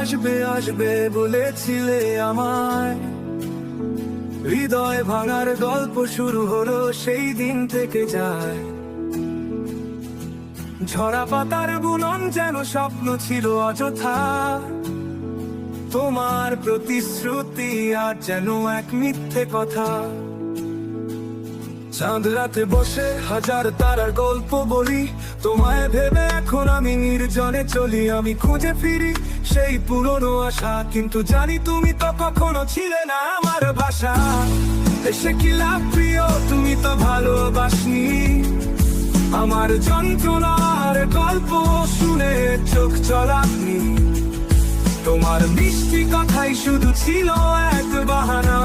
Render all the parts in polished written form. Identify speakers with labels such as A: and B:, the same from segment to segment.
A: আসবে আসবে বলেছিলে আমায়। হৃদয় ভাঙার গল্প শুরু হলো সেই দিন থেকে যায়। ঝরা পাতার বুনন যেন স্বপ্ন ছিল অযথা, তোমার প্রতিশ্রুতি আর যেন এক মিথ্যে কথা। চাঁদ রাতে বসে হাজার তারার গল্প বলি, তোমায় ভেবে এখন আমি নির্জনে চলি। আমি খুঁজে ফিরি সেই পুরনো আশা, কিন্তু জানি তুমি তো কখনো ছিলে না আমার ভাষা। এসে কি লাভ প্রিয়, তুমি তো ভালোবাসনি। আমার যন্ত্রণার গল্প শুনে চোখ চলাপনি। তোমার মিষ্টি কথাই শুধু ছিল এক বাহানা।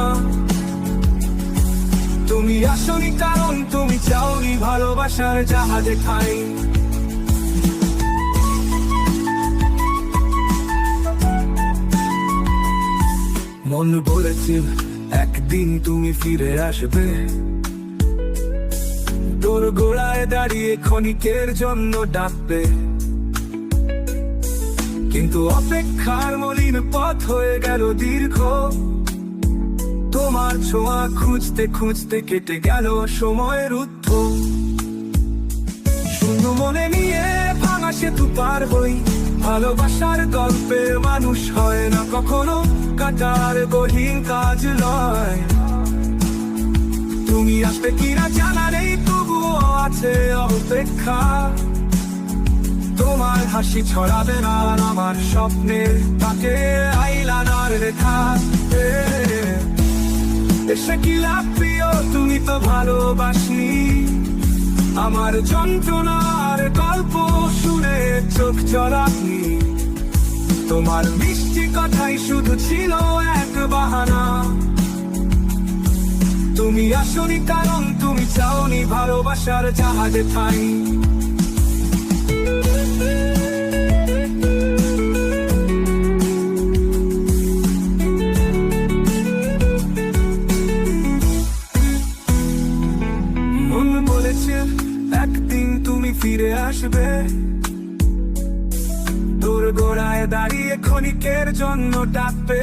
A: তুমি আসনি কারণ তুমি চাওনি ভালোবাসার জাহাজে ঠাঁই। মন বলেছিল একদিন তুমি ফিরে আসবে, তোর গোড়ায় দাঁড়িয়ে ক্ষণিকের জন্য ডাকবে। কিন্তু অপেক্ষার মলিন পথ হয়ে গেল দীর্ঘ, তোমার ছোঁয়া খুঁজতে খুঁজতে কেটে গেল সময়ের উদ্ধ। শূন্য মনে নিয়ে ভাঙা সেতু পার হই, ভালোবাসার গল্পের মানুষ হয় না কখনো কাটার গহীন কাজ লয়। তুমি আসবে কিনা জানা নেই, তবুও আছে অপেক্ষা। তোমার হাসি ছড়াবে না আমার স্বপ্নের তাকে আইলানার রেখা। এসে কি লাভ প্রিয়, তুমি তো ভালোবাসনি। আমার যন্ত্রণার গল্প শুনে চোখ চলাপনি। তোমার মিষ্টি কথাই শুধু ছিল এক বাহানা। তুমি আসনি কারণ তুমি চাওনি ভালোবাসার জাহাজে ঠাঁই। একদিন তুমি ফিরে আসবে, তোর গোড়ায় দাঁড়িয়ে ক্ষণিকের জন্য ডাকবে।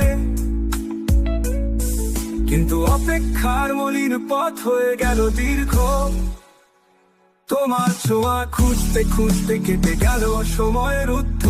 A: কিন্তু অপেক্ষার মলিন পথ হয়ে গেল দীর্ঘ, তোমার ছোঁয়া খুঁজতে খুঁজতে কেটে গেল সময়ের উদ্ধ।